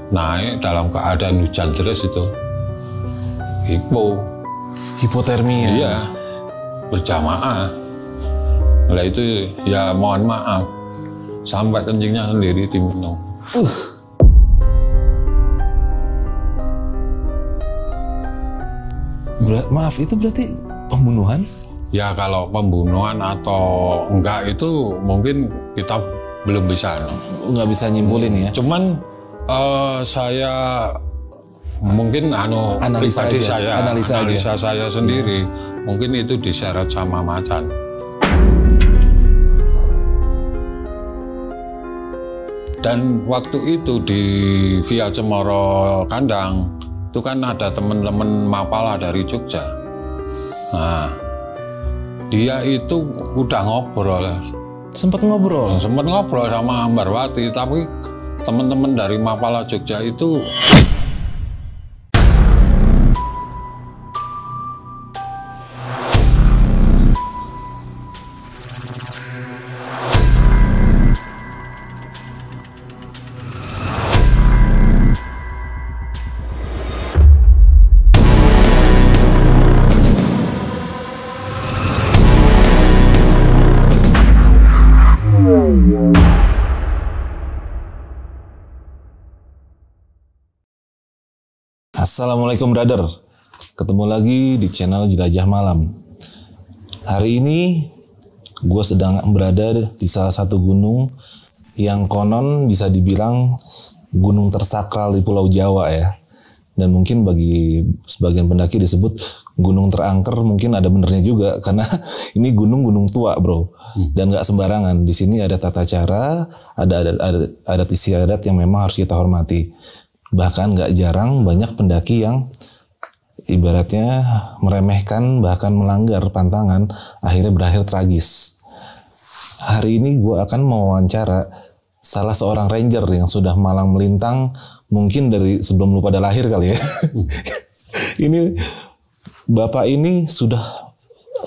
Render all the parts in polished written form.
naik dalam keadaan hujan deras itu hipotermia. Iya, berjamaah. Nah itu ya mohon maaf sampai kencingnya sendiri diminum. Maaf, itu berarti pembunuhan? Ya kalau pembunuhan atau enggak itu mungkin kita belum bisa. Nggak bisa nyimpulin ya? Cuman saya mungkin analisa saya sendiri mungkin itu diseret sama macan. Dan waktu itu di Via Cemoro Kandang itu kan ada teman-teman Mapala dari Jogja. Nah, dia itu udah ngobrol. Sempat ngobrol sama Ambarwati, tapi teman-teman dari Mapala Jogja itu Assalamualaikum brother, ketemu lagi di channel Jelajah Malam. Hari ini gue sedang berada di salah satu gunung yang konon bisa dibilang gunung tersakral di Pulau Jawa ya. Dan mungkin bagi sebagian pendaki disebut gunung terangker, mungkin ada benernya juga karena ini gunung tua bro. Dan gak sembarangan, di sini ada tata cara, ada adat istiadat yang memang harus kita hormati. Bahkan gak jarang banyak pendaki yang ibaratnya meremehkan bahkan melanggar pantangan akhirnya berakhir tragis. Hari ini gue akan mewawancara salah seorang ranger yang sudah malang melintang mungkin dari sebelum lu pada lahir kali ya. Ini bapak ini sudah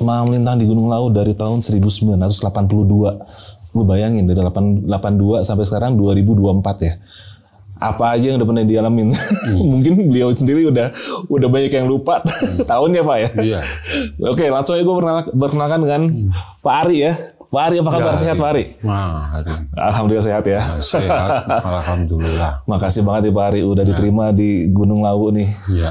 malang melintang di Gunung Lawu dari tahun 1982. Lu bayangin dari 82 sampai sekarang 2024 ya. Apa aja yang udah pernah dialamin. Mungkin beliau sendiri udah banyak yang lupa tahunnya Pak ya. Iya. Oke, langsung aja gue perkenalkan dengan Pak Ari ya. Pak Ari, apa kabar? Sehat Pak Ari? Alhamdulillah sehat ya. Sehat, alhamdulillah. Makasih banget ya Pak Ari udah diterima di Gunung Lawu nih. Iya.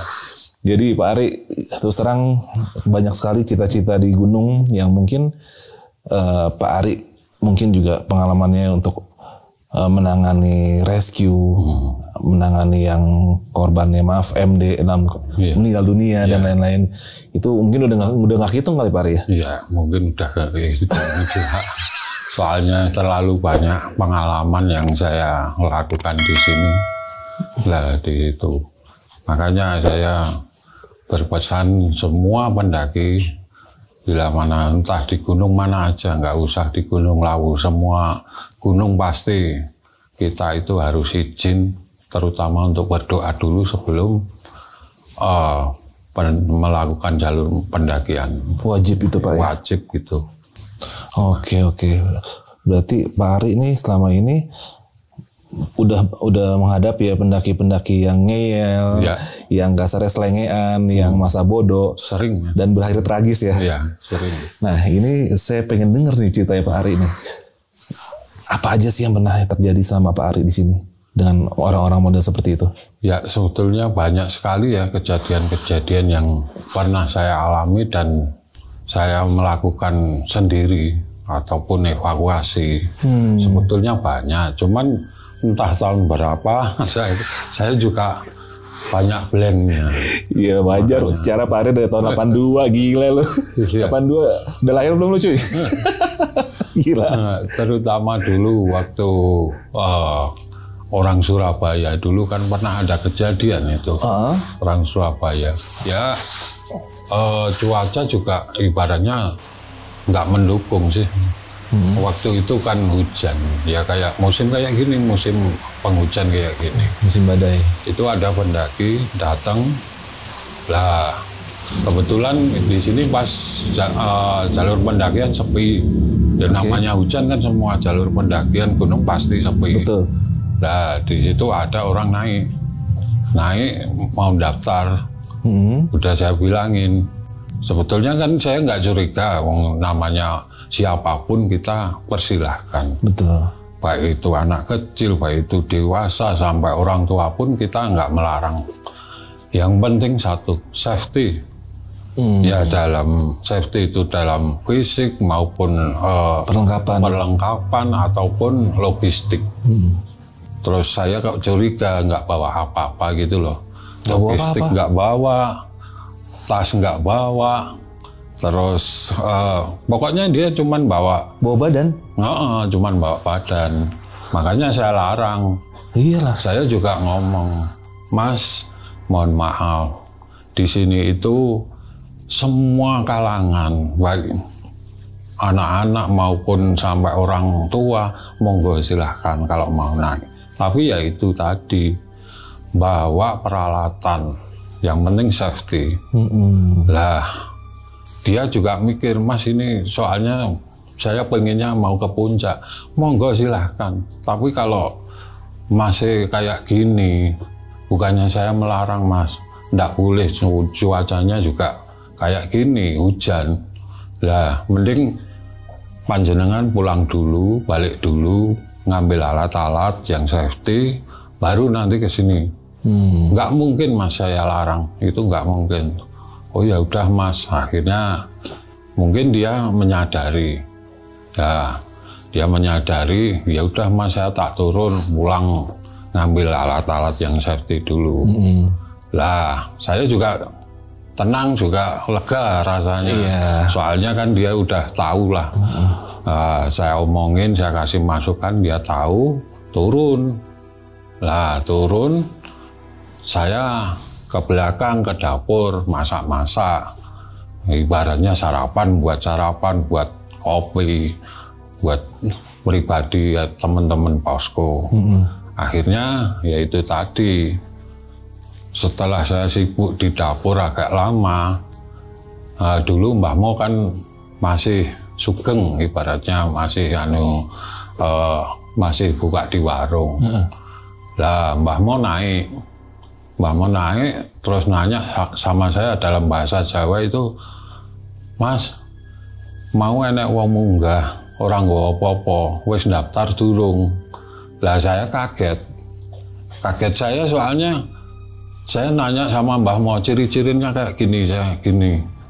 Jadi Pak Ari, terus terang banyak sekali cita-cita di gunung yang mungkin Pak Ari mungkin juga pengalamannya untuk menangani rescue, menangani yang korbannya MD meninggal dunia dan lain-lain. Itu mungkin udah nggak hitung kali Pak Ari ya? Iya, mungkin udah kayak gitu. Soalnya terlalu banyak pengalaman yang saya lakukan di sini. Lah di itu. Makanya saya berpesan semua pendaki bila mana entah di gunung mana aja, nggak usah di Gunung Lawu, semua gunung pasti kita itu harus izin, terutama untuk berdoa dulu sebelum melakukan jalur pendakian. Wajib itu Pak ya? Wajib gitu. Oke. Berarti Pak Ari ini selama ini udah menghadapi ya pendaki-pendaki yang ngeyel, yang kasarnya selengean, yang masa bodoh, sering dan berakhir tragis ya. Iya, sering. Nah ini saya pengen denger nih ceritanya Pak Ari nih. Apa aja sih yang pernah terjadi sama Pak Ari di sini dengan orang-orang model seperti itu? Ya sebetulnya banyak sekali ya kejadian-kejadian yang pernah saya alami dan saya melakukan sendiri ataupun evakuasi. Sebetulnya banyak, cuman entah tahun berapa saya juga banyak blanknya. Iya wajar. Secara Pak Ari dari tahun 82 gila lu. 82 udah lahir belum lu cuy? Gila. Terutama dulu waktu orang Surabaya dulu kan pernah ada kejadian itu. Orang Surabaya ya cuaca juga ibaratnya nggak mendukung sih. Waktu itu kan hujan, ya kayak musim kayak gini, musim penghujan kayak gini. Musim badai. Itu ada pendaki datang, lah kebetulan di sini pas jalur pendakian sepi. Dan namanya hujan kan semua jalur pendakian gunung pasti sepi. Betul. Nah, di situ ada orang naik mau daftar. Udah saya bilangin, sebetulnya kan saya nggak curiga, namanya siapapun kita persilahkan. Betul. Baik itu anak kecil, baik itu dewasa, sampai orang tua pun kita nggak melarang. Yang penting satu, safety. Ya dalam safety itu dalam fisik maupun perlengkapan ataupun logistik. Terus saya kok curiga nggak bawa apa-apa gitu loh. Logistik nggak bawa, tas nggak bawa, terus pokoknya dia cuman bawa badan. Cuman bawa badan. Makanya saya larang. Iyalah. Saya juga ngomong, Mas, mohon maaf, di sini itu semua kalangan, baik anak-anak maupun sampai orang tua, monggo silahkan kalau mau naik. Tapi ya itu tadi, bawa peralatan, yang penting safety. Lah, dia juga mikir, Mas ini soalnya saya pengennya mau ke puncak, monggo silahkan. Tapi kalau masih kayak gini, bukannya saya melarang Mas, nggak boleh, cuacanya juga kayak gini, hujan. Lah, mending panjenengan pulang dulu, balik dulu, ngambil alat-alat yang safety, baru nanti ke sini. Nggak mungkin Mas saya larang, itu nggak mungkin. Oh ya udah Mas, akhirnya mungkin dia menyadari. Ya, dia menyadari, ya udah Mas saya tak turun, pulang ngambil alat-alat yang safety dulu. Lah, saya juga tenang, juga lega rasanya. Soalnya kan dia udah tahu lah. Saya omongin, saya kasih masukan, dia tahu, turun. Lah turun, saya ke belakang ke dapur masak-masak. Ibaratnya sarapan, buat kopi, buat pribadi ya, teman-teman posko. Akhirnya ya itu tadi. Setelah saya sibuk di dapur agak lama, dulu Mbah Mo kan masih sugeng, ibaratnya masih masih buka di warung. Lah Mbah Mo naik, terus nanya sama saya dalam bahasa Jawa itu, Mas, mau enek wong munggah, orang nggawa apa-apa, wis daftar durung. Lah saya kaget saya soalnya. Saya nanya sama Mbah Mo, ciri-cirinya kayak gini,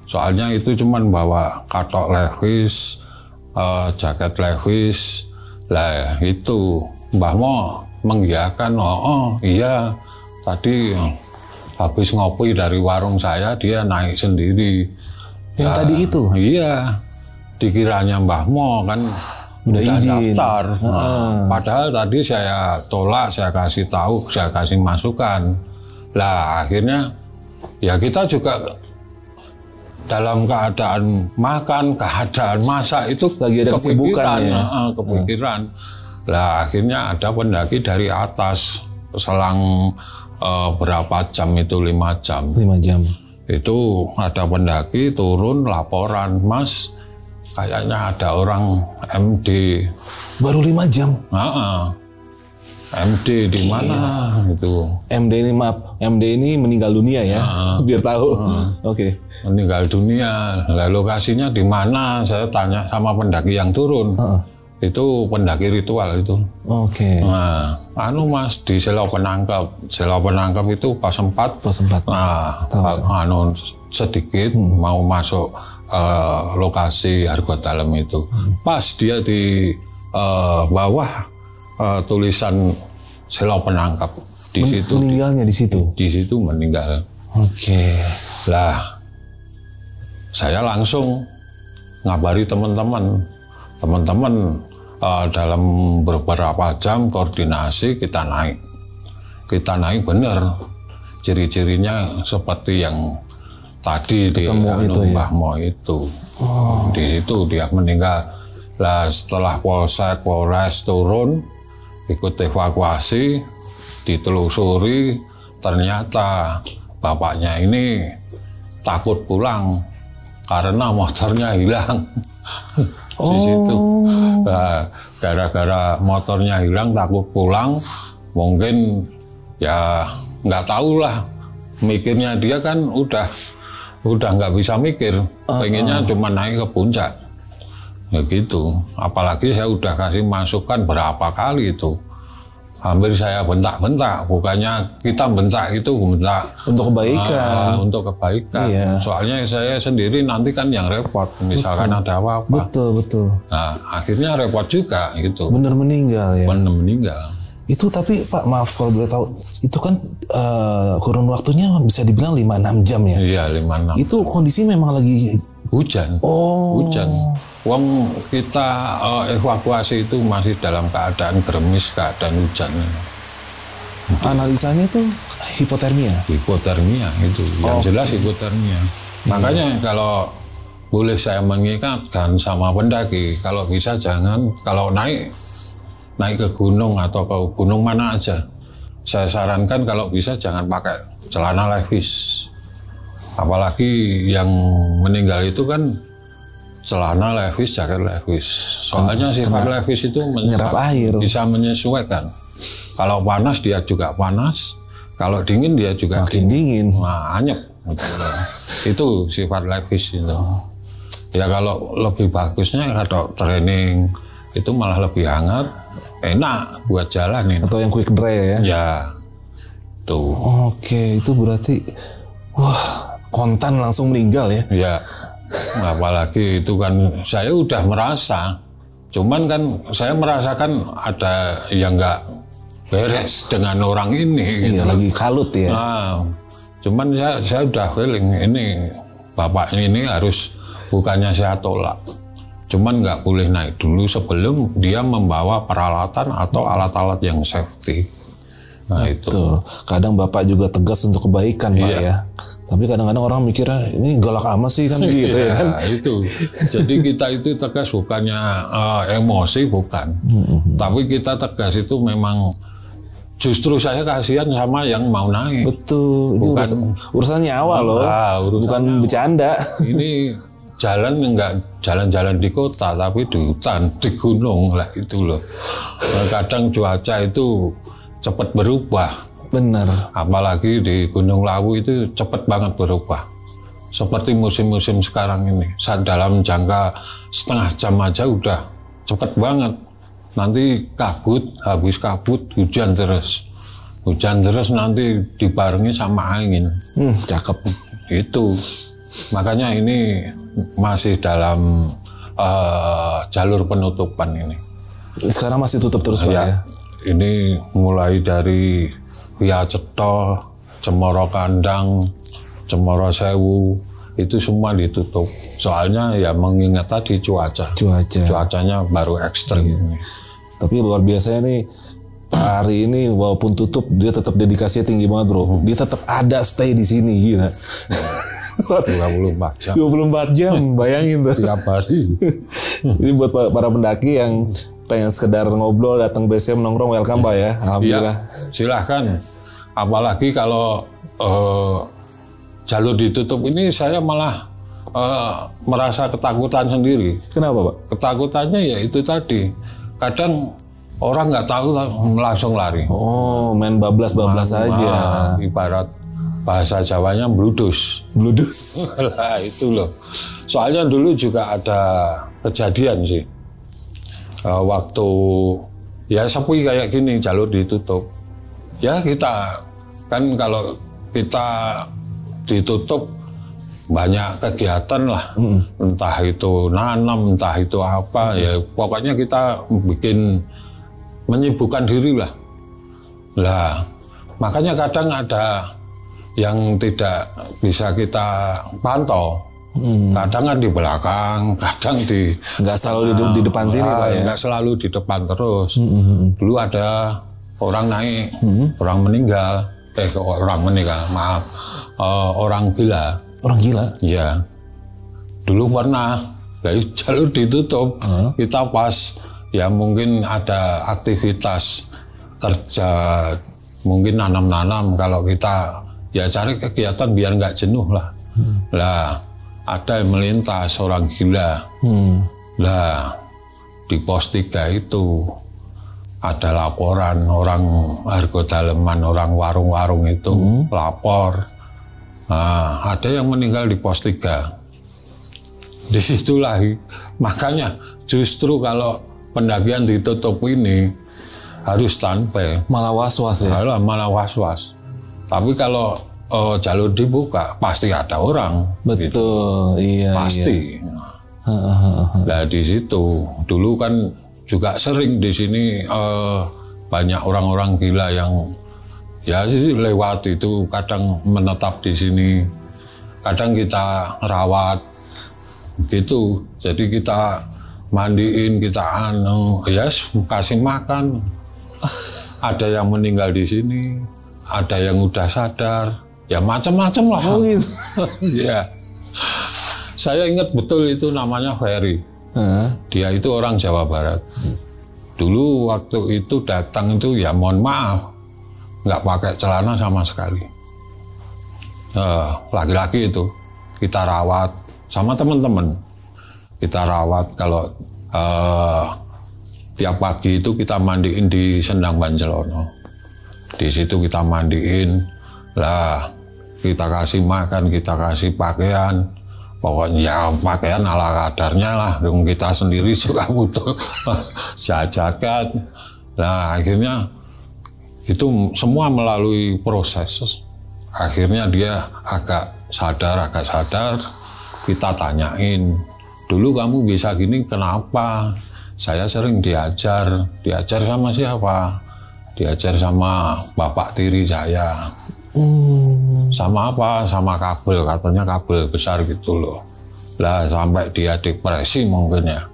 soalnya itu cuman bawa katok Levi's, jaket Levi's. Lah itu Mbah Mo mengiyakan, oh iya, tadi habis ngopi dari warung saya, dia naik sendiri. Yang tadi itu? Iya, dikiranya Mbah Mo kan udah daftar. Padahal tadi saya tolak, saya kasih tahu, saya kasih masukan. Lah akhirnya ya kita juga dalam keadaan makan, keadaan masak itu lagi ada kesibukan ya. Kepikiran. Lah akhirnya ada pendaki dari atas, selang berapa jam itu, 5 jam. 5 jam. Itu ada pendaki turun laporan, Mas, kayaknya ada orang MD. Baru 5 jam? MD di mana itu? MD ini meninggal dunia ya, biar tahu. Oke. Meninggal dunia. Lah lokasinya di mana? Saya tanya sama pendaki yang turun. Itu pendaki ritual itu. Oke. Nah, Mas di Selau Penangkep. Selau Penangkep itu pas sempat. Nah, sedikit mau masuk lokasi Argo Dalem itu. Pas dia di bawah tulisan Selau Penangkep di situ. Meninggalnya di situ. Di situ meninggal. Oke. Lah, saya langsung ngabari teman-teman. Dalam beberapa jam koordinasi kita naik. Kita naik bener. Ciri-cirinya seperti yang tadi di Mbah Mo itu. Di situ dia meninggal. Lah setelah Polres turun, ikut evakuasi, ditelusuri, ternyata bapaknya ini takut pulang karena motornya hilang. Di situ. Nah, gara-gara motornya hilang, takut pulang, mungkin ya nggak tahu lah, mikirnya dia kan udah nggak bisa mikir, pengennya cuma naik ke puncak, ya gitu. Apalagi saya udah kasih masukan berapa kali itu, hampir saya bentak-bentak, bukannya kita bentak itu bentak Untuk kebaikan. untuk kebaikan. Iya. Soalnya saya sendiri nanti kan yang repot, misalkan ada apa-apa. Betul. Nah, akhirnya repot juga gitu. Bener meninggal ya. Bener meninggal. Itu tapi Pak, maaf kalau boleh tahu, itu kan kurun waktunya bisa dibilang 5-6 jam ya? Iya, 5-6. Itu kondisi memang lagi Hujan. Hujan. Wong kita evakuasi itu masih dalam keadaan gerimis, keadaan hujan. Analisanya itu hipotermia. Hipotermia itu, yang jelas hipotermia. Makanya kalau boleh saya mengingatkan sama pendaki, kalau bisa jangan, kalau naik ke gunung atau ke gunung mana aja, saya sarankan kalau bisa jangan pakai celana levis. Apalagi yang meninggal itu kan celana levis, jaket levis. Soalnya sifat levis itu menyerap air, bisa menyesuaikan. Kalau panas dia juga panas, kalau dingin dia juga makin dingin. Nah, anyep. Itu sifat levis itu. Ya kalau lebih bagusnya kalau training itu malah lebih hangat, enak buat jalanin. Atau yang quick dry ya? Ya, tuh. Oke, itu berarti kontan langsung meninggal ya? Ya, apalagi itu kan saya udah merasa, cuman kan saya merasakan ada yang nggak beres dengan orang ini. Iya, gitu. lagi kalut ya? Nah, cuman saya udah feeling ini bapak ini harus, bukannya saya tolak, cuman nggak boleh naik dulu sebelum dia membawa peralatan atau alat-alat yang safety. Nah itu. Kadang bapak juga tegas untuk kebaikan Pak ya. Tapi kadang-kadang orang mikirnya ini galak amat sih kan gitu ya kan. Itu. Jadi kita itu tegas bukannya emosi, bukan. Tapi kita tegas itu memang justru saya kasihan sama yang mau naik. Betul. Bukan urusan nyawa loh. Bukan bercanda. Ini jalan enggak jalan-jalan di kota, tapi di hutan, di gunung lah itu loh. Kadang cuaca itu cepat berubah. Benar. Apalagi di Gunung Lawu itu cepat banget berubah. Seperti musim-musim sekarang ini. Dalam jangka setengah jam aja udah cepat banget. Nanti kabut, habis kabut hujan terus. Hujan terus nanti dibarengi sama angin. Cakep. Itu. Makanya ini masih dalam jalur penutupan ini. Sekarang masih tutup terus Pak ya? Ini mulai dari Via Cetho, Cemoro Kandang, Cemoro Sewu, itu semua ditutup. Soalnya ya mengingat tadi cuacanya baru ekstrim. Tapi luar biasa nih, Pak Ari ini walaupun tutup dia tetap dedikasinya tinggi banget bro. Dia tetap ada stay di sini, gila. 24 jam. 24 jam, bayangin tuh. Tiap hari. Ini buat para pendaki yang pengen sekedar ngobrol, datang base camp, nongkrong, welcome Pak ya. Alhamdulillah. Ya, silahkan. Apalagi kalau jalur ditutup ini saya malah merasa ketakutan sendiri. Kenapa Pak? Ketakutannya ya itu tadi. Kadang orang nggak tahu langsung lari. Oh, main bablas-bablas aja. Ibarat bahasa Jawanya bludus. Bludus. Lah itu loh. Soalnya dulu juga ada kejadian sih. Waktu ya sepi kayak gini jalur ditutup, ya kita kan kalau kita ditutup banyak kegiatan lah, entah itu nanam, entah itu apa, ya pokoknya kita menyibukkan diri lah. Lah makanya kadang ada yang tidak bisa kita pantau. Kadang kan di belakang, kadang di nggak selalu di depan sini Pak ya. Nggak selalu di depan terus. Dulu ada orang naik, orang meninggal, maaf, orang gila. Orang gila? Iya. Dulu pernah, jalur ditutup. Kita pas ya mungkin ada aktivitas kerja, mungkin nanam-nanam. Kalau kita ya cari kegiatan biar nggak jenuh lah. Lah ada yang melintas orang gila. Lah di pos 3 itu ada laporan orang Argo Daleman, orang warung-warung itu lapor. Nah, ada yang meninggal di pos 3. Disitulah, makanya justru kalau pendakian ditutup ini harus standby. Malah was-was ya? Malah was-was. Tapi kalau jalur dibuka, pasti ada orang. Betul, gitu. Iya. Pasti. Nah di situ, dulu kan juga sering di sini banyak orang-orang gila yang ya lewat itu, kadang menetap di sini, kadang kita rawat. Gitu, jadi kita mandiin, kita kasih makan. Ada yang meninggal di sini, ada yang udah sadar, ya macam-macam lah. Oh gitu. Ya, saya ingat betul itu namanya Ferry. Dia itu orang Jawa Barat. Dulu waktu itu datang itu ya mohon maaf, nggak pakai celana sama sekali. Laki-laki itu kita rawat. Sama teman-teman kita rawat. Kalau tiap pagi itu kita mandiin di Sendang Bancelono. Di situ kita mandiin, lah kita kasih makan, kita kasih pakaian. Pokoknya ya pakaian ala kadarnya lah. Kita sendiri juga butuh jaket. Nah akhirnya itu semua melalui proses. Akhirnya dia agak sadar. Kita tanyain, dulu kamu bisa gini kenapa? Saya sering diajar sama siapa? Diajar sama bapak tiri saya. Sama apa? Sama kabel, katanya kabel besar gitu loh. Lah sampai dia depresi mungkin ya.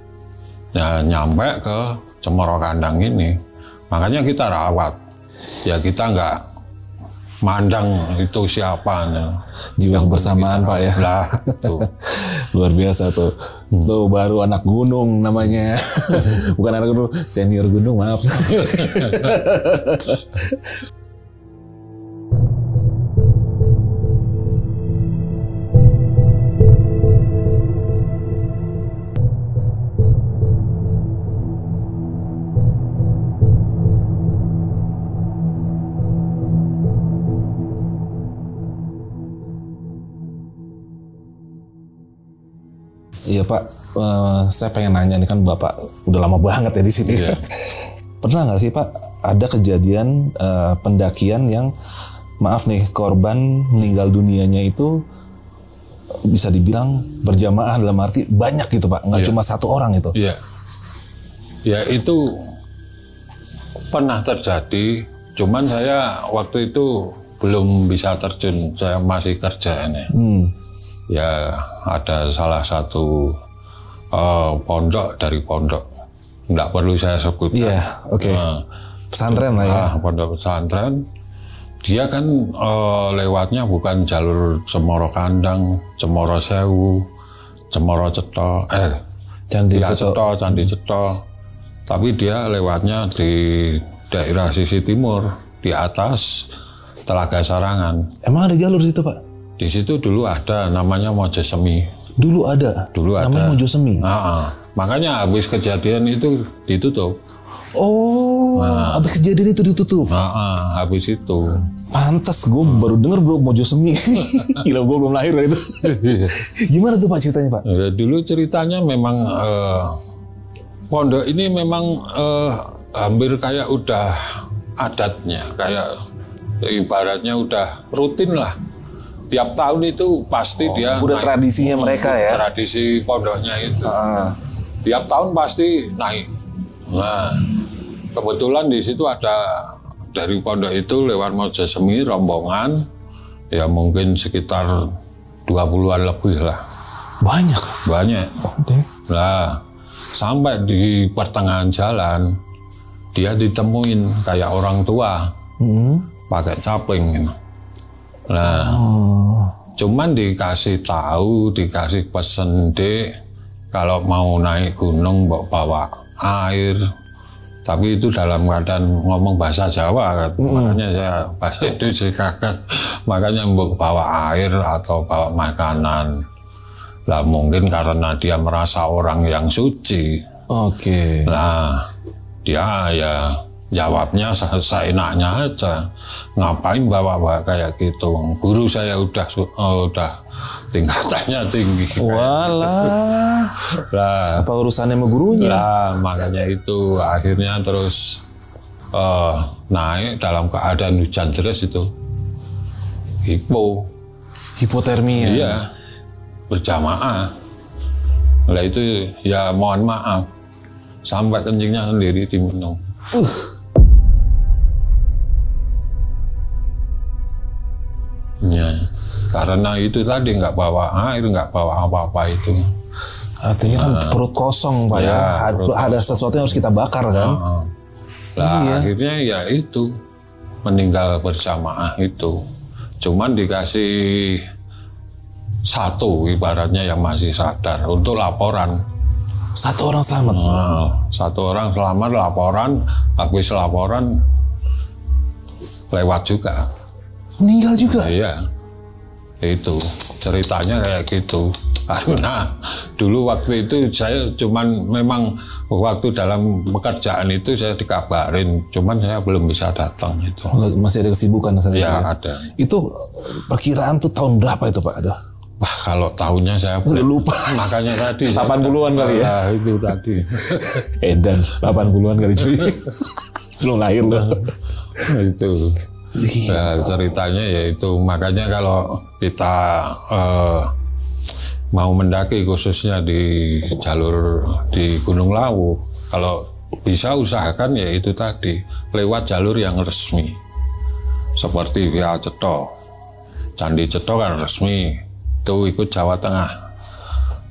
Nah nyampe ke Cemoro Kandang ini, makanya kita rawat. Ya kita nggak mandang itu siapa. Jiwa bersamaan Pak ya. Lah, tuh. Luar biasa tuh. Tuh baru anak gunung namanya. Bukan anak gunung, senior gunung, maaf. Iya Pak, saya pengen nanya nih, kan Bapak udah lama banget ya di sini. Iya. Pernah nggak sih Pak ada kejadian pendakian yang maaf nih korban meninggal dunianya itu bisa dibilang berjamaah, dalam arti banyak gitu Pak, nggak cuma satu orang itu? Iya. Ya itu pernah terjadi, cuman saya waktu itu belum bisa terjun, saya masih kerja ini. Ya ada salah satu pondok dari pondok, nggak perlu saya sebutkan. Iya, oke. Pesantren lah ya. Pondok pesantren. Dia kan lewatnya bukan jalur Cemoro Kandang, Cemoro Sewu, Cemoro Cetho, Candi Cetho. Tapi dia lewatnya di daerah sisi timur, di atas Telaga Sarangan. Emang ada jalur situ Pak? Di situ dulu ada namanya Mojosemi. Dulu ada? Dulu ada. Namanya Mojosemi? Makanya habis kejadian itu ditutup. Oh, habis kejadian itu ditutup? Habis itu. Pantes, gue baru denger bro Mojosemi. Gila, gue belum lahir itu. Gimana tuh Pak ceritanya Pak? Ya, dulu ceritanya memang pondok ini memang hampir kayak udah adatnya. Kayak ibaratnya udah rutin lah. Tiap tahun itu pasti dia udah naik. Tradisinya mereka ya? Tradisi pondoknya itu. Tiap tahun pasti naik. Nah, kebetulan di situ ada dari pondok itu lewat Mojosemi rombongan, ya mungkin sekitar 20-an lebih lah. Banyak? Banyak. Nah, sampai di pertengahan jalan, dia ditemuin kayak orang tua, pakai caping gitu. Nah, cuman dikasih tahu, dikasih pesen, Dek, kalau mau naik gunung bawa air. Tapi itu dalam keadaan ngomong bahasa Jawa, makanya saya bahasa Indonesia kaget. Makanya bawa air atau bawa makanan. Lah mungkin karena dia merasa orang yang suci. Oke. Nah, dia ya Jawabnya seenaknya aja, ngapain bawa-bawa kayak gitu. Guru saya udah tingkatannya tinggi. Walah. Lah, Apa urusannya sama gurunya? lah makanya itu akhirnya terus naik dalam keadaan hujan deras itu. Hipotermia. Iya, berjamaah. Lah itu ya mohon maaf, sampai kencingnya sendiri diminum. Ya, karena itu tadi nggak bawa air, nggak bawa apa-apa itu. Artinya kan perut kosong Pak ya. Ada sesuatu yang harus kita bakar kan. Lah akhirnya ya itu meninggal berjamaah itu. Cuman dikasih satu ibaratnya yang masih sadar untuk laporan. Satu orang selamat. Satu orang selamat laporan, habis laporan lewat juga. Meninggal juga? Iya, itu ceritanya kayak gitu. Karena dulu waktu itu saya cuman memang waktu dalam pekerjaan itu saya dikabarin, cuman saya belum bisa datang itu. Masih ada kesibukan? Ya ada. Itu perkiraan tuh tahun berapa itu Pak? Aduh. Wah kalau tahunnya saya lupa. Makanya tadi 80-an kali ya? Itu tadi. Edan 80-an kali cuy. Belum lahir loh. Itu. Nah, ceritanya yaitu makanya kalau kita mau mendaki khususnya di jalur di Gunung Lawu, kalau bisa usahakan ya itu tadi lewat jalur yang resmi seperti via Cetho. Candi Cetho kan resmi, itu ikut Jawa Tengah.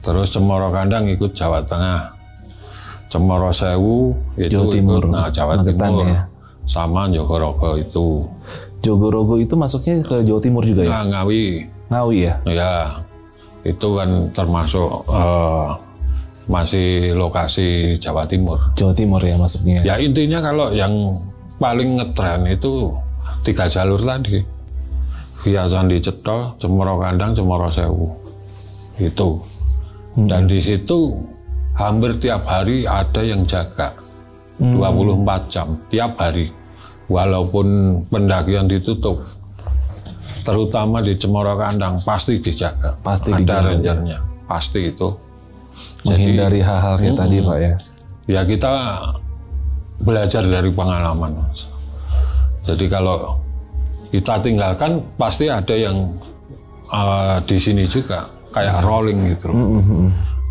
Terus Cemoro Kandang ikut Jawa Tengah. Cemoro Sewu itu Jawa Timur, ikut Jawa Timur. Ya. Sama Jogorogo itu. Jogorogo itu masuknya ke Jawa Timur juga ya? Ngawi. Ngawi ya? Ya, itu kan termasuk masih lokasi Jawa Timur. Jawa Timur ya masuknya. Ya intinya kalau yang paling ngetren itu 3 jalur tadi. Via Candi Cetho, Cemoro Kandang, Cemoro Sewu. Itu. Dan di situ hampir tiap hari ada yang jaga. 24 jam tiap hari, walaupun pendakian ditutup, terutama di Cemoro Kandang pasti dijaga, pasti ada rangernya, pasti itu. Menghindari hal-hal kayak tadi Pak ya. Ya kita belajar dari pengalaman. Jadi kalau kita tinggalkan pasti ada yang di sini juga kayak rolling gitu.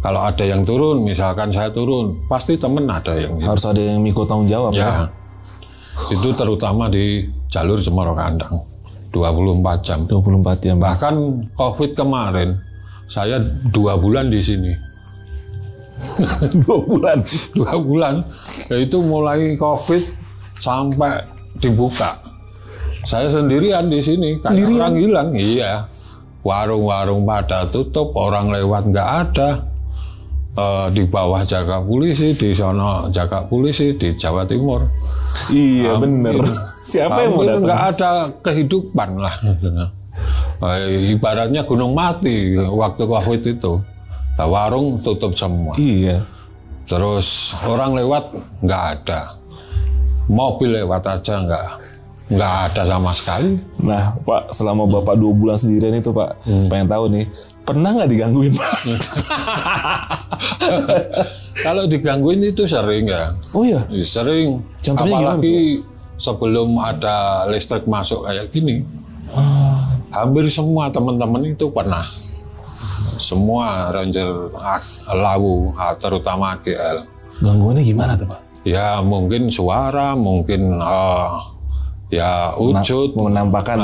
Kalau ada yang turun, misalkan saya turun, pasti temen ada yang gitu. Harus ada yang mikul tanggung jawab ya. Itu terutama di jalur Cemoro Kandang, 24 jam. 24 jam. Bahkan COVID kemarin, saya 2 bulan di sini. 2 bulan? 2 bulan. Yaitu mulai COVID sampai dibuka. Saya sendirian di sini, kayak orang hilang. Iya. Warung-warung pada tutup, orang lewat nggak ada. Di bawah jaga polisi, di sana jaga polisi, di Jawa Timur. Iya bener. Siapa yang mau datang? Nggak ada kehidupan lah. Ibaratnya gunung mati waktu COVID itu. Nah, warung tutup semua. Iya. Terus orang lewat nggak ada. Mobil lewat aja nggak ada sama sekali. Nah Pak, selama Bapak 2 bulan sendirian itu Pak, pengen tahu nih, pernah nggak digangguin Pak? Kalau digangguin itu sering ya. Oh iya? Sering. Contohnya apalagi gimana, sebelum ada listrik masuk kayak gini. Hampir semua teman-teman itu pernah. Semua ranger Lawu, terutama GL. Gangguannya gimana tuh Pak? Ya mungkin suara, mungkin ya wujud. Menampakkan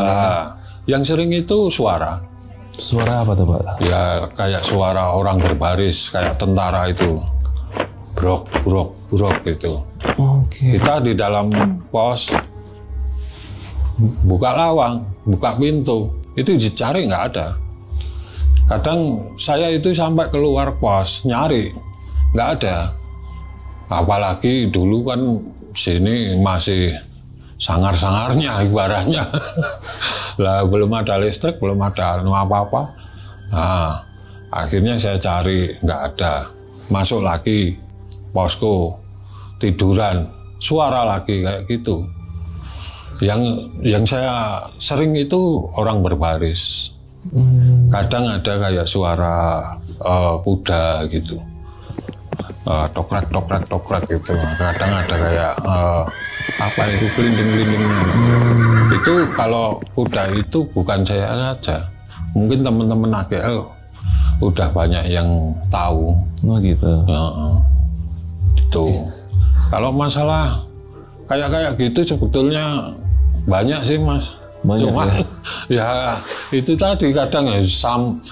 Yang sering itu suara. Suara apa tuh Pak? Ya kayak suara orang berbaris, kayak tentara itu. Brok, brok, brok gitu. Oke. Kita di dalam pos buka lawang, buka pintu, itu dicari nggak ada. Kadang saya itu sampai keluar pos nyari, nggak ada. Apalagi dulu kan sini masih sangar-sangarnya ibaratnya. Lah belum ada listrik, belum ada apa-apa. Nah, akhirnya saya cari nggak ada. Masuk lagi posko, tiduran, suara lagi kayak gitu. Yang saya sering itu orang berbaris. Kadang ada kayak suara kuda gitu, tokrak gitu. Kadang ada kayak apa itu kelinding-kelindingnya. Itu kalau kuda itu bukan saya aja, mungkin teman-teman AGL udah banyak yang tahu. Oh gitu. Ya, itu. Kalau masalah kayak gitu sebetulnya banyak sih Mas. Banyak. Cuma ya itu tadi kadang ya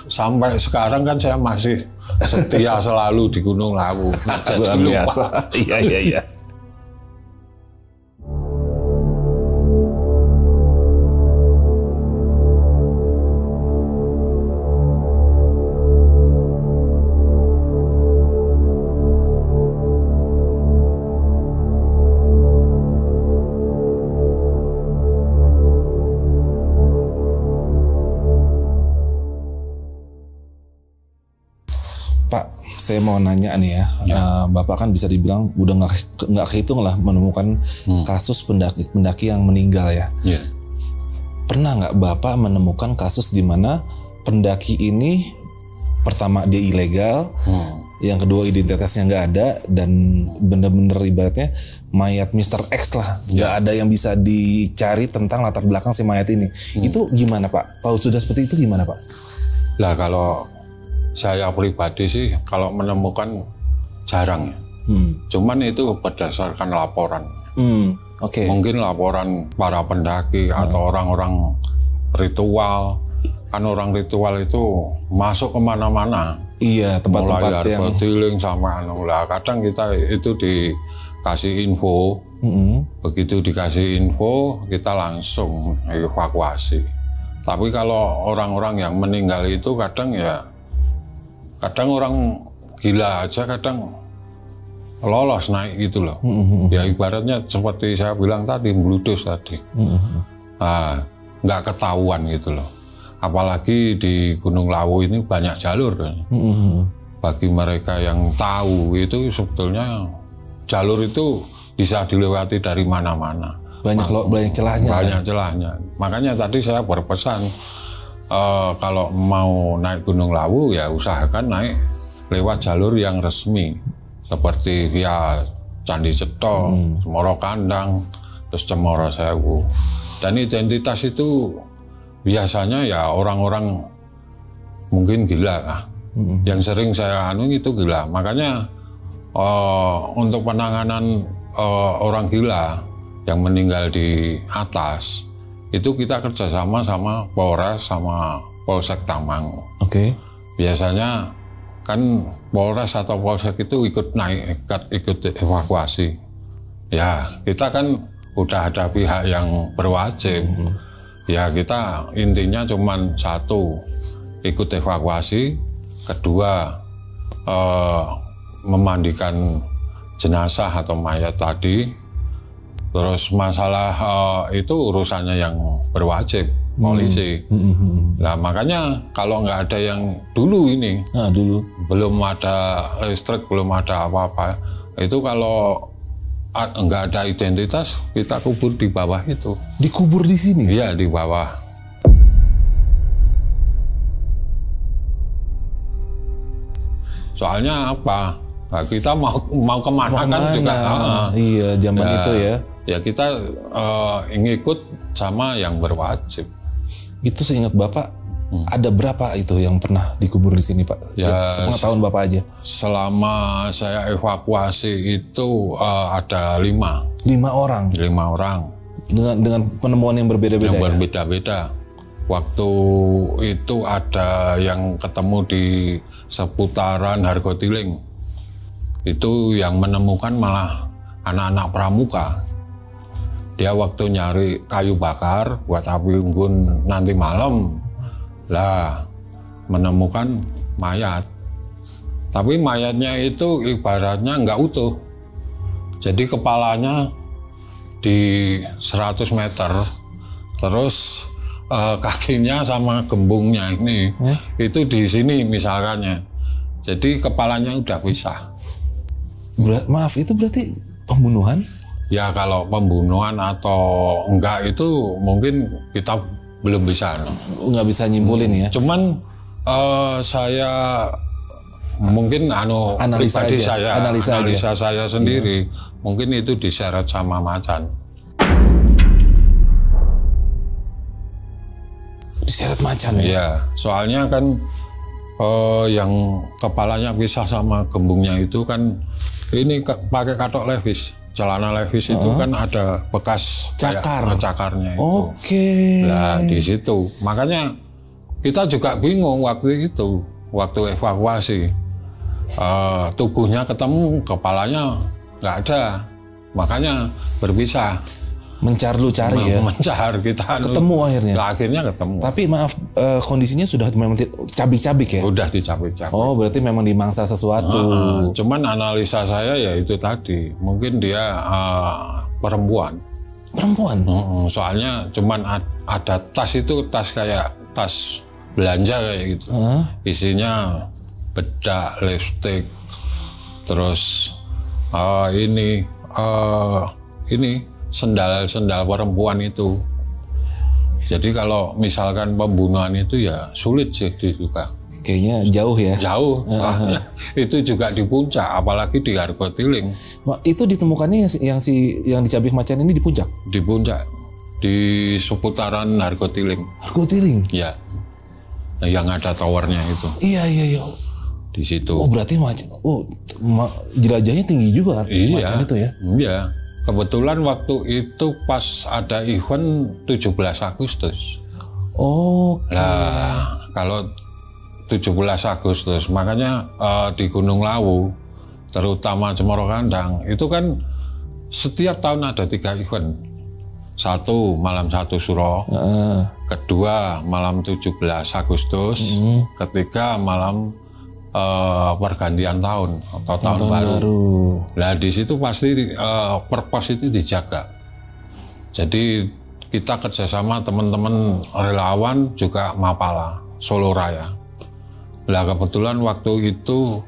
sampai sekarang kan saya masih setia selalu di Gunung Lawu. Luar biasa. Iya. Pak, saya mau nanya nih ya. Bapak kan bisa dibilang udah nggak kehitung lah menemukan kasus pendaki yang meninggal ya. Yeah. Pernah nggak Bapak menemukan kasus di mana pendaki ini pertama dia ilegal, yang kedua identitasnya nggak ada dan bener-bener ibaratnya mayat Mr. X lah, nggak ada yang bisa dicari tentang latar belakang si mayat ini. Itu gimana Pak? Kalau sudah seperti itu gimana Pak? Lah kalau saya pribadi sih kalau menemukan jarang ya. Cuman itu berdasarkan laporan. Oke. Mungkin laporan para pendaki atau orang-orang ritual. Kan orang ritual itu masuk kemana-mana. Iya, tempat-tempat mulai yang Argotiling sama lah. Kadang kita itu dikasih info. Begitu dikasih info kita langsung evakuasi. Tapi kalau orang-orang yang meninggal itu kadang orang gila aja kadang lolos naik gitu loh. Ya ibaratnya seperti saya bilang tadi, mbludus tadi. Nggak ketahuan gitu loh. Apalagi di Gunung Lawu ini banyak jalur kan. Bagi mereka yang tahu itu sebetulnya jalur itu bisa dilewati dari mana-mana. Banyak celahnya. Banyak celahnya. Makanya tadi saya berpesan, kalau mau naik Gunung Lawu ya usahakan naik lewat jalur yang resmi seperti via Candi Ceto, Cemoro Kandang, terus Cemoro Sewu. Dan identitas itu biasanya ya orang-orang mungkin gila lah. Yang sering saya itu gila. Makanya untuk penanganan orang gila yang meninggal di atas itu kita kerjasama sama Polres sama Polsek Tamango. Oke. Biasanya kan Polres atau Polsek itu ikut evakuasi. Ya kita kan udah ada pihak yang berwajib. Ya kita intinya cuman satu, ikut evakuasi. Kedua, memandikan jenazah atau mayat tadi. Terus masalah itu urusannya yang berwajib, polisi. Nah makanya kalau nggak ada yang dulu ini, belum ada listrik, belum ada apa-apa, itu kalau nggak ada identitas, kita kubur di bawah itu. Dikubur di sini? Iya, di bawah. Soalnya apa? Nah, kita mau kemana kan juga. Iya, zaman itu ya. Ya kita ngikut sama yang berwajib. Itu seingat Bapak, ada berapa itu yang pernah dikubur di sini Pak? Ya, sepengetahuan Bapak aja. Selama saya evakuasi itu ada 5. 5 orang? 5 orang. Dengan penemuan yang berbeda-beda. Yang berbeda-beda. Waktu itu ada yang ketemu di seputaran Argotiling. Itu yang menemukan malah anak-anak pramuka. Dia waktu nyari kayu bakar buat api unggun nanti malam, lah menemukan mayat. Tapi mayatnya itu ibaratnya nggak utuh. Jadi kepalanya di 100 meter, terus kakinya sama gembungnya ini itu di sini misalkannya. Jadi kepalanya udah pisah. Maaf, itu berarti pembunuhan? Ya kalau pembunuhan atau enggak itu mungkin kita belum bisa. Nggak bisa nyimpulin ya. Cuman saya mungkin Analisa pribadi aja. analisa saya sendiri mungkin itu diseret sama macan. Diseret macan ya? Iya, soalnya kan yang kepalanya pisah sama gembungnya itu kan ini pakai katok levis. Celana levis itu kan ada bekas cakarnya itu. Oke. Nah, di situ. Makanya kita juga bingung waktu itu, waktu evakuasi. Tubuhnya ketemu, kepalanya nggak ada. Makanya berpisah. Mencar lu cari ya? Mencar kita. Ketemu akhirnya? Nah, akhirnya ketemu. Tapi maaf, kondisinya sudah memang cabik-cabik ya? Udah dicabik-cabik. Oh, berarti memang dimangsa sesuatu. Cuman analisa saya ya itu tadi. Mungkin dia perempuan. Perempuan? Soalnya cuman ada tas itu, tas kayak tas belanja kayak gitu. Isinya bedak, lipstik, terus ini sendal perempuan itu. Jadi kalau misalkan pembunuhan itu ya sulit sih diduga. Kayaknya jauh ya? Jauh. Itu juga di puncak, apalagi di Argotiling. Itu ditemukannya yang dicabik macan ini di puncak? Di puncak, di seputaran Argotiling. Argotiling? Ya, yang ada towernya itu. Iya. Di situ. Oh berarti macan, jelajahnya tinggi juga macan itu ya? Iya. Kebetulan waktu itu pas ada event 17 Agustus. Oh. Nah, kalau 17 Agustus, makanya di Gunung Lawu, terutama Cemoro Kandang, itu kan setiap tahun ada 3 event. Satu, malam 1 Suro. Kedua, malam 17 Agustus. Ketiga, malam pergantian tahun atau tahun baru. Nah di situ pasti purpose itu dijaga. Jadi kita kerjasama teman-teman relawan juga Mapala, Solo Raya. Nah kebetulan waktu itu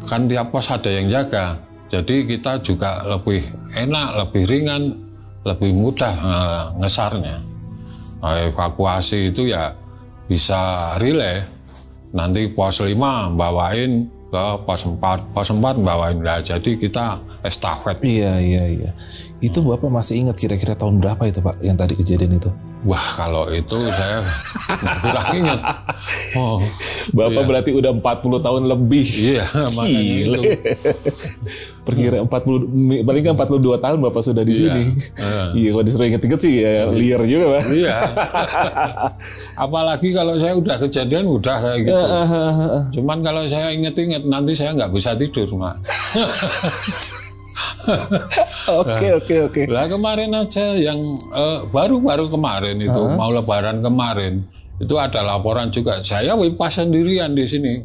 kan tiap pos ada yang jaga. Jadi kita juga lebih enak, lebih ringan, lebih mudah ngesarnya. Evakuasi itu ya bisa relay. Nanti pos 5 bawain ke pos 4, pos 4 bawain. Nah, jadi kita estafet. Iya. Itu Bapak masih ingat kira-kira tahun berapa itu Pak yang tadi kejadian itu? Wah kalau itu saya kurang ingat. Bapak berarti udah 40 tahun lebih. Iya, makanya itu. Perkiraan 40, paling kan 42 tahun Bapak sudah di sini. Iya, kalau disuruh inget-inget sih ya liar juga Pak. Iya. Apalagi kalau saya udah kejadian udah kayak gitu. Cuman kalau saya inget-inget nanti saya nggak bisa tidur, Mak. Oke. Lah kemarin aja yang baru-baru kemarin itu mau Lebaran kemarin itu ada laporan juga. Saya pas sendirian di sini.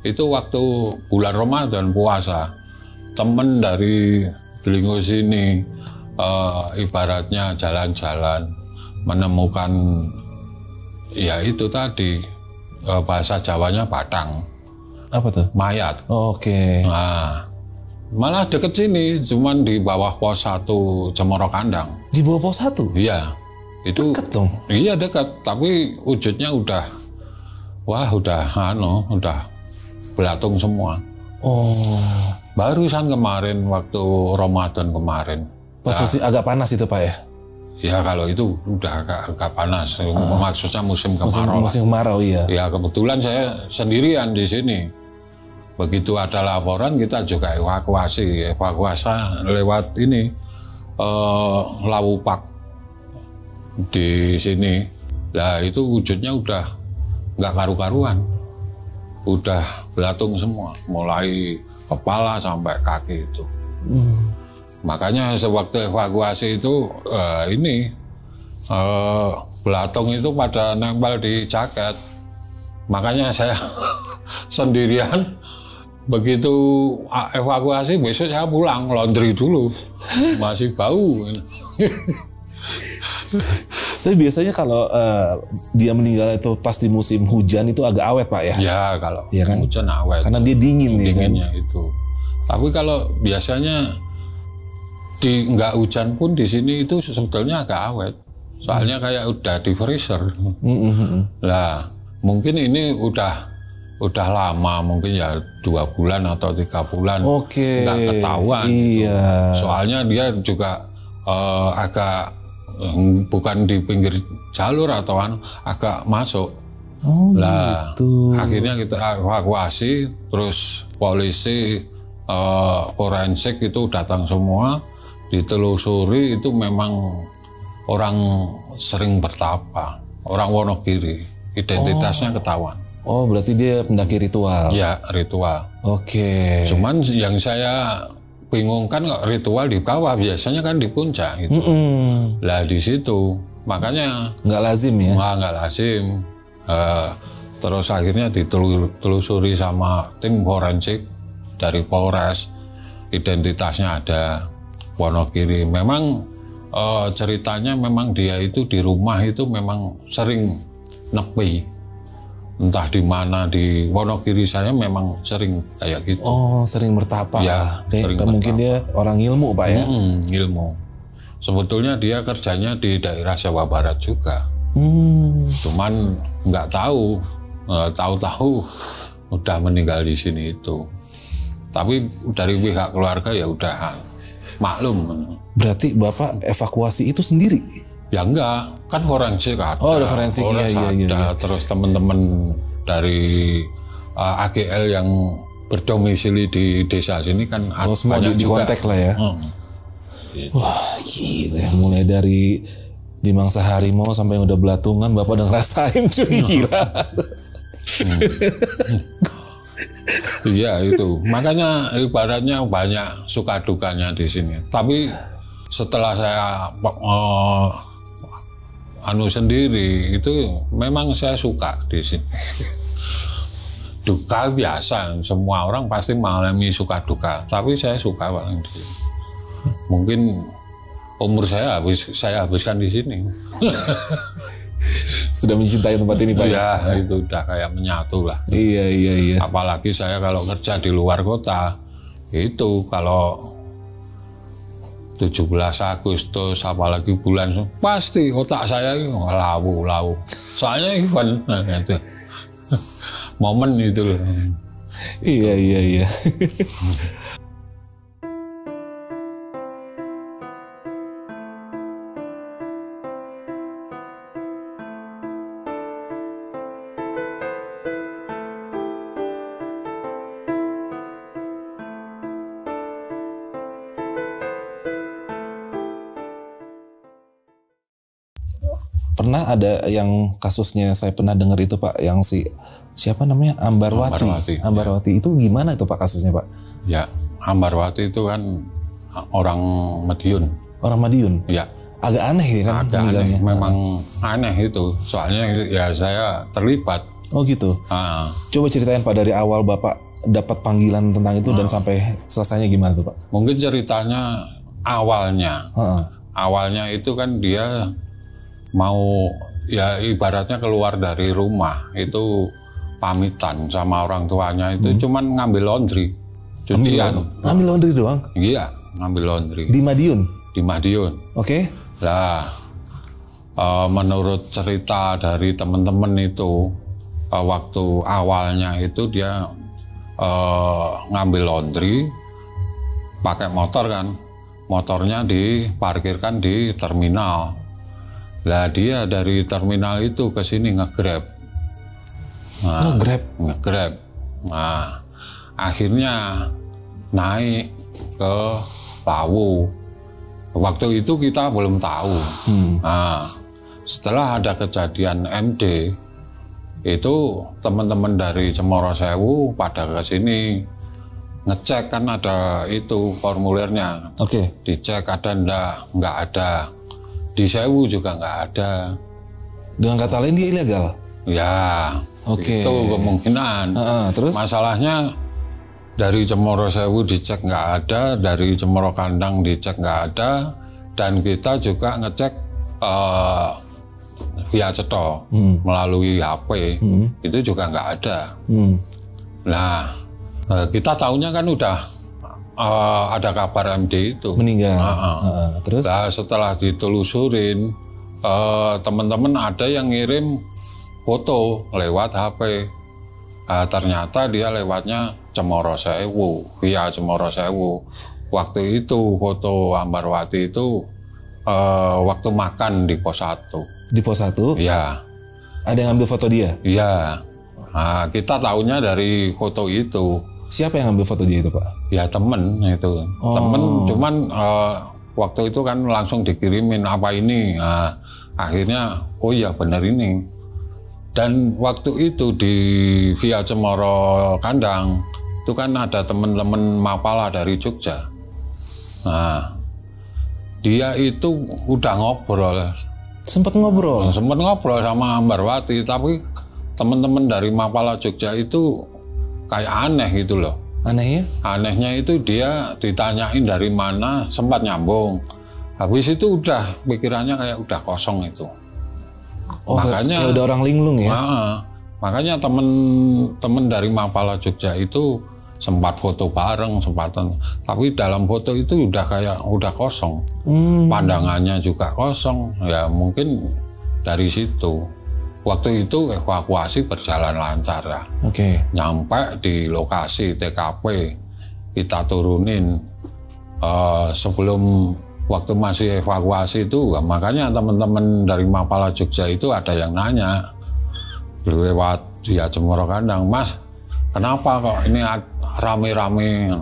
Itu waktu bulan Ramadan puasa. Temen dari Delingo sini ibaratnya jalan-jalan menemukan ya itu tadi bahasa Jawanya batang. Apa tuh? Mayat. Oke. Nah. Malah deket sini, cuman di bawah pos 1 Cemoro Kandang. Di bawah pos 1? Iya. Itu deket dong? Iya dekat, tapi wujudnya udah belatung semua. Oh. Barusan kemarin, waktu Ramadan kemarin. Pas masih agak panas itu Pak ya? Ya kalau itu udah agak panas, maksudnya musim kemarau. Musim kemarau, iya. Ya kebetulan saya sendirian di sini. Begitu ada laporan kita juga evakuasi lewat ini Lawu Pak di sini. Lah itu wujudnya udah nggak karu-karuan, udah belatung semua, mulai kepala sampai kaki itu. Makanya sewaktu evakuasi itu belatung itu pada nempel di jaket. Makanya saya sendirian. Begitu evakuasi besok saya pulang laundry dulu, masih bau. Tapi biasanya kalau dia meninggal itu pas di musim hujan itu agak awet Pak ya? Ya kalau ya kan? Hujan awet. Karena dia dingin dinginnya kan? itu. Tapi kalau biasanya nggak hujan pun di sini itu sebetulnya agak awet. Soalnya kayak udah di freezer. Lah, mungkin ini udah lama, mungkin ya 2 bulan atau 3 bulan. Nggak ketahuan. Iya. Gitu. Soalnya dia juga agak bukan di pinggir jalur atau agak masuk. Lah, gitu. akhirnya kita evakuasi, terus polisi forensik itu datang semua, ditelusuri itu memang orang sering bertapa, orang Wonogiri, identitasnya ketahuan. Oh, berarti dia pendaki ritual. Ya, ritual. Oke. Cuman yang saya bingung kan ritual di kawah, biasanya kan di puncak gitu. Lah di situ, makanya nggak lazim ya? Nggak lazim. Terus akhirnya ditelusuri sama tim forensik dari Polres, identitasnya ada Wonogiri. Memang ceritanya memang dia itu di rumah itu memang sering nepi. Entah di mana di Wonogiri saya memang sering kayak gitu. Oh, sering bertapa. Ya, sering mungkin dia orang ilmu, Pak ya? Ilmu. Sebetulnya dia kerjanya di daerah Jawa Barat juga. Cuman nggak tahu, tahu-tahu udah meninggal di sini itu. Tapi dari pihak keluarga ya udah maklum. Berarti Bapak evakuasi itu sendiri? Ya enggak, kan forensik ada. Oh, ada forensik, iya. Terus teman-teman dari AGL yang berdomisili di desa sini kan semua banyak di juga. kontak lah ya. Gitu. Wah, gila. Mulai dari di mangsa harimau sampai yang udah belatungan, Bapak udah ngerasain cuy, gila. Iya itu, makanya ibaratnya banyak suka dukanya di sini. Tapi setelah saya sendiri itu memang saya suka di sini. Duka biasa, semua orang pasti mengalami suka duka. Tapi saya suka paling di sini. Mungkin umur saya habiskan di sini. Sudah mencintai tempat ini, Pak? Ya, itu udah kayak menyatu lah. Iya. Apalagi saya kalau kerja di luar kota, itu kalau 17 Agustus, apalagi bulan, pasti otak saya itu lawu. Soalnya event, itu momen itu loh. Iya. Pernah ada yang kasusnya saya pernah dengar itu, Pak, yang siapa namanya, Ambarwati. Ambarwati itu gimana itu, Pak, kasusnya, Pak? Ya, Ambarwati itu kan orang Madiun. Orang Madiun? Ya. Agak aneh kan? Agak aneh, memang aneh itu. Soalnya ya saya terlibat. Oh gitu? Coba ceritain, Pak, dari awal Bapak dapat panggilan tentang itu dan sampai selesainya gimana tuh, Pak? Mungkin ceritanya awalnya. Awalnya itu kan dia mau, ya ibaratnya keluar dari rumah itu pamitan sama orang tuanya itu cuman ngambil laundry, cucian. Ngambil laundry doang? Iya, ngambil laundry. Di Madiun? Di Madiun. Oke. Lah, menurut cerita dari teman-teman itu, waktu awalnya itu dia ngambil laundry, pakai motor kan, motornya diparkirkan di terminal. Lah dia dari terminal itu ke sini nge-grab. Nge-grab. Nah, akhirnya naik ke Lawu. Waktu itu kita belum tahu. Nah, setelah ada kejadian MD, itu teman-teman dari Cemoro Sewu pada ke sini ngecek, kan ada itu formulirnya. Oke. Dicek ada nggak ada. Di Sewu juga nggak ada. Dengan kata lain dia ilegal? Ya, itu kemungkinan. Terus? Masalahnya dari Cemoro Sewu dicek nggak ada, dari Cemoro Kandang dicek nggak ada, dan kita juga ngecek via ceto melalui HP, itu juga nggak ada. Nah, kita tahunya kan udah ada kabar MD itu meninggal. Terus? Nah, setelah ditelusurin, teman-teman ada yang ngirim foto lewat HP. Ternyata dia lewatnya Cemoro Sewu, via Cemoro Sewu. Waktu itu foto Ambarwati itu waktu makan di pos 1. Di pos 1? Iya. Ada yang ngambil foto dia? Iya. Nah, kita tahunya dari foto itu. Siapa yang ngambil foto dia itu, Pak? Ya temen itu. Temen, cuman waktu itu kan langsung dikirimin apa ini. Nah, akhirnya, oh ya bener ini. Dan waktu itu di via Cemoro Kandang, itu kan ada temen-temen Mapala dari Jogja. Nah, dia itu udah ngobrol. Sempat ngobrol sama Ambarwati, tapi teman-teman dari Mapala Jogja itu kayak aneh gitu loh. Anehnya? Anehnya itu dia ditanyain dari mana, sempat nyambung. Habis itu udah pikirannya kayak udah kosong itu. Oh, makanya kayak udah orang linglung ya? Makanya temen-temen dari Mapala Jogja itu sempat foto bareng, tapi dalam foto itu udah kosong. Pandangannya juga kosong. Ya mungkin dari situ. Waktu itu evakuasi berjalan lancar ya. Nyampe di lokasi TKP, kita turunin sebelum waktu masih evakuasi itu, makanya teman-teman dari Mapala Jogja itu ada yang nanya lewat via Cemoro Kandang, Mas, kenapa kok ini rame-rame,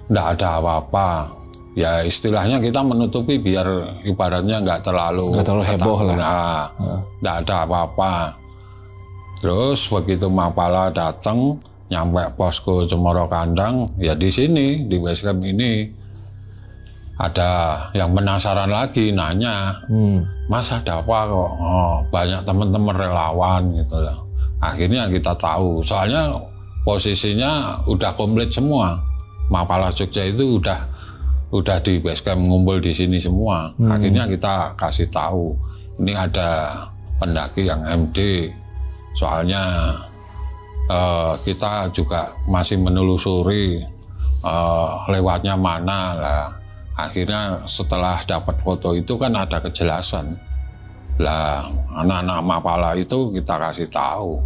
nggak ada apa-apa? Ya istilahnya kita menutupi biar ibaratnya nggak terlalu heboh lah. Nggak ada apa-apa. Terus begitu Mapala datang, nyampe posko Cemoro Kandang, ya di sini di basecamp ini ada yang penasaran lagi nanya, Mas ada apa kok? Oh, banyak teman-teman relawan gitu lah. Akhirnya kita tahu, soalnya posisinya udah komplit semua. Mapala Jogja itu udah di basecamp ngumpul di sini semua. Akhirnya kita kasih tahu, ini ada pendaki yang MD. Soalnya kita juga masih menelusuri lewatnya mana lah. Akhirnya setelah dapat foto itu kan ada kejelasan. Lah anak-anak Mapala itu kita kasih tahu.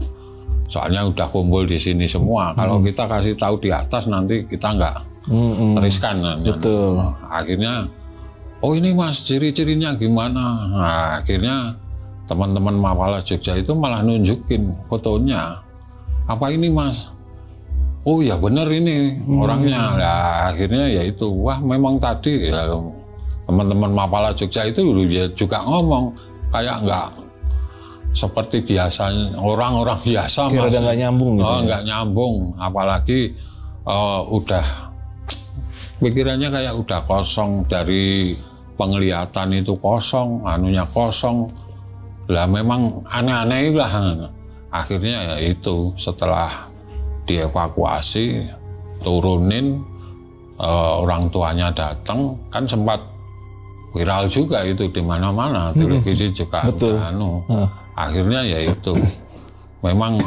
Soalnya udah kumpul di sini semua. Kalau kita kasih tahu di atas nanti kita nggak riskan. Betul. Akhirnya, oh ini Mas ciri-cirinya gimana? Nah, akhirnya teman-teman Mapala Jogja itu malah nunjukin fotonya. Apa ini Mas? Oh ya bener ini orangnya. Nah, akhirnya ya itu, wah memang tadi ya teman-teman Mapala Jogja itu ya juga ngomong kayak nggak seperti biasanya orang-orang biasa. Kira udah nggak nyambung gitu. Nggak nyambung, apalagi udah pikirannya kayak udah kosong, dari penglihatan itu kosong, anunya kosong. Lah memang aneh-aneh lah. Akhirnya ya itu setelah dievakuasi, turunin, orang tuanya datang, kan sempat viral juga itu di mana-mana, televisi juga. Betul. Akhirnya ya itu, memang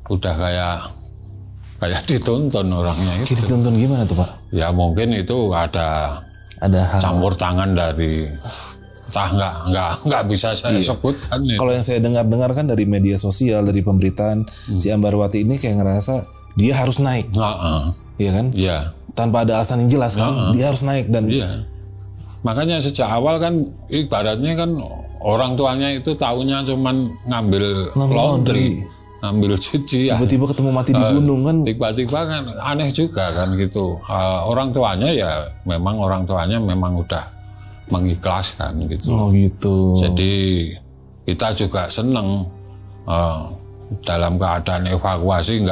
udah kayak dituntun orangnya itu. Dituntun gimana tuh Pak? Ya mungkin itu ada hal campur tangan dari, entah nggak bisa saya sebutkan. Kalau yang saya dengar kan dari media sosial, dari pemberitaan, si Ambarwati ini kayak ngerasa dia harus naik, iya kan? Iya. Tanpa ada alasan yang jelas kan, dia harus naik dan. Iya. Makanya sejak awal kan ibaratnya kan orang tuanya itu taunya cuman ngambil laundry, ngambil cuci. Tiba-tiba ketemu mati di gunung kan? Tiba-tiba kan aneh juga kan gitu. Orang tuanya ya memang udah mengikhlaskan gitu. Oh gitu. Jadi kita juga seneng dalam keadaan evakuasi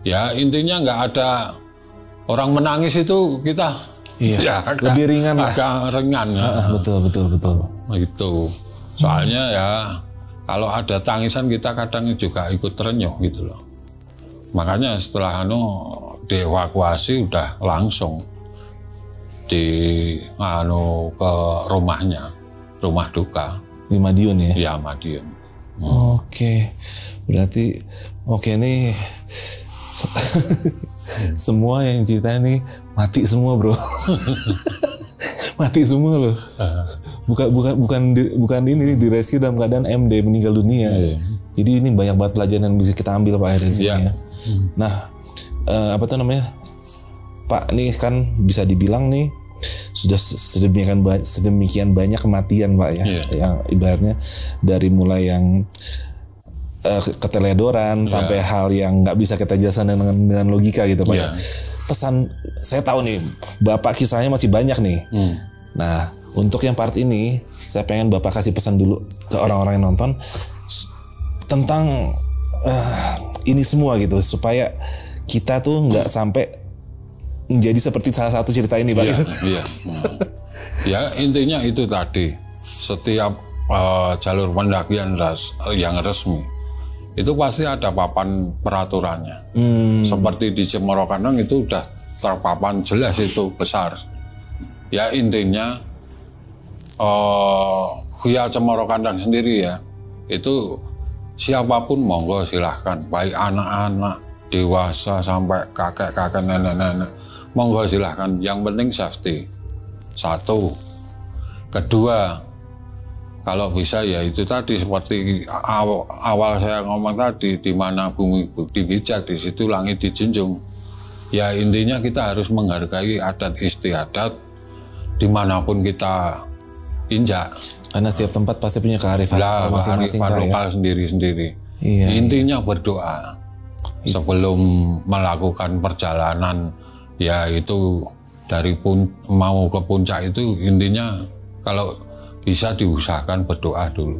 ya intinya nggak ada orang menangis itu kita ya lebih ringan lah. Agak ringan ya. Betul. Itu. Soalnya ya kalau ada tangisan kita kadang juga ikut terenyuh gitu loh. Makanya setelah dievakuasi udah langsung ke rumahnya, rumah duka di Madiun ya? Ya Madiun. Oke. Berarti nih Semua yang ceritanya nih mati semua bro. Mati semua loh. Bukan ini di rescue dalam keadaan MD meninggal dunia. Jadi ini banyak banget pelajaran yang bisa kita ambil Pak dari sini ya. Nah, apa tuh namanya? Pak nih kan bisa dibilang nih sudah sedemikian banyak kematian Pak ya. Yang ibaratnya dari mulai yang keteledoran sampai hal yang nggak bisa kita jelaskan dengan logika gitu Pak ya. Pesan saya tahu nih Bapak kisahnya masih banyak nih. Nah untuk yang part ini saya pengen Bapak kasih pesan dulu ke orang-orang yang nonton tentang ini semua gitu supaya kita tuh nggak sampai menjadi seperti salah satu cerita ini Pak. Ya intinya itu tadi setiap jalur pendakian yang resmi itu pasti ada papan peraturannya. Seperti di Cemorokandang itu udah terpapan jelas itu besar. Ya intinya via Cemorokandang sendiri ya itu siapapun monggo silahkan, baik anak-anak, dewasa sampai kakek-kakek, nenek-nenek, monggo silahkan. Yang penting safety. Satu. Kedua, kalau bisa ya itu tadi seperti awal saya ngomong tadi, di mana bumi bukti bijak, di situ langit dijunjung. Ya intinya kita harus menghargai adat istiadat dimanapun kita injak. Karena setiap tempat pasti punya kearifan masing-masing kearifan lokal sendiri-sendiri. Intinya berdoa sebelum melakukan perjalanan. Ya itu dari mau ke puncak itu intinya kalau bisa diusahakan berdoa dulu.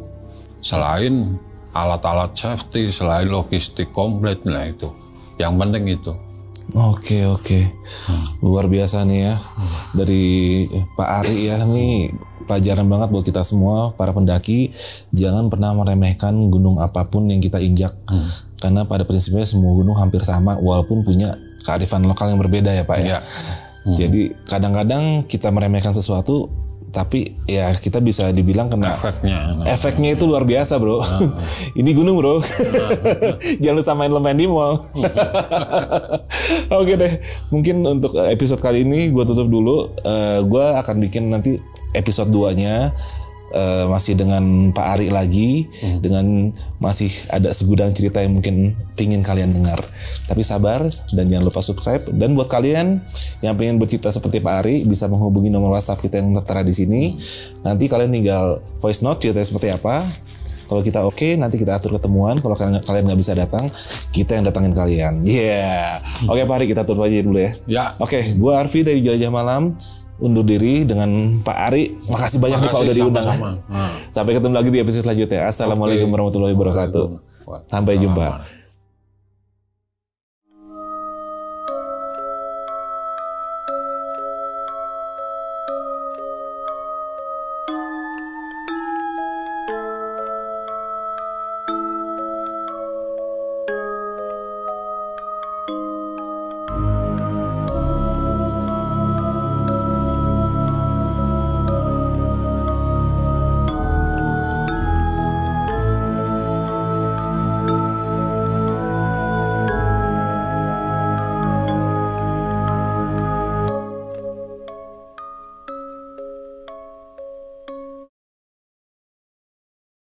Selain alat-alat safety, selain logistik komplit, nah itu. Yang penting itu. Oke. Luar biasa nih ya. Dari Pak Ari ya, nih pelajaran banget buat kita semua, para pendaki. Jangan pernah meremehkan gunung apapun yang kita injak. Karena pada prinsipnya semua gunung hampir sama, walaupun punya kearifan lokal yang berbeda ya Pak ya. Jadi kadang-kadang kita meremehkan sesuatu, tapi ya kita bisa dibilang kena efeknya itu luar biasa bro. Ini gunung bro. Jangan samain Lempen di mall. Oke deh, mungkin untuk episode kali ini gue tutup dulu. Gue akan bikin nanti episode 2-nya masih dengan Pak Ari lagi, dengan masih ada segudang cerita yang mungkin pingin kalian dengar. Tapi sabar dan jangan lupa subscribe. Dan buat kalian yang pengen bercerita seperti Pak Ari, bisa menghubungi nomor WhatsApp kita yang tertera di sini. Nanti kalian tinggal voice note ceritanya seperti apa. Kalau kita oke, nanti kita atur ketemuan. Kalau kalian nggak bisa datang, kita yang datangin kalian. Oke Pak Ari, kita tutup aja dulu ya. Oke, gue Arfi dari Jelajah Malam. Undur diri dengan Pak Ari. Makasih banyak nih Pak udah diundang. Sampai ketemu lagi di episode selanjutnya. Assalamualaikum warahmatullahi wabarakatuh. Sampai jumpa.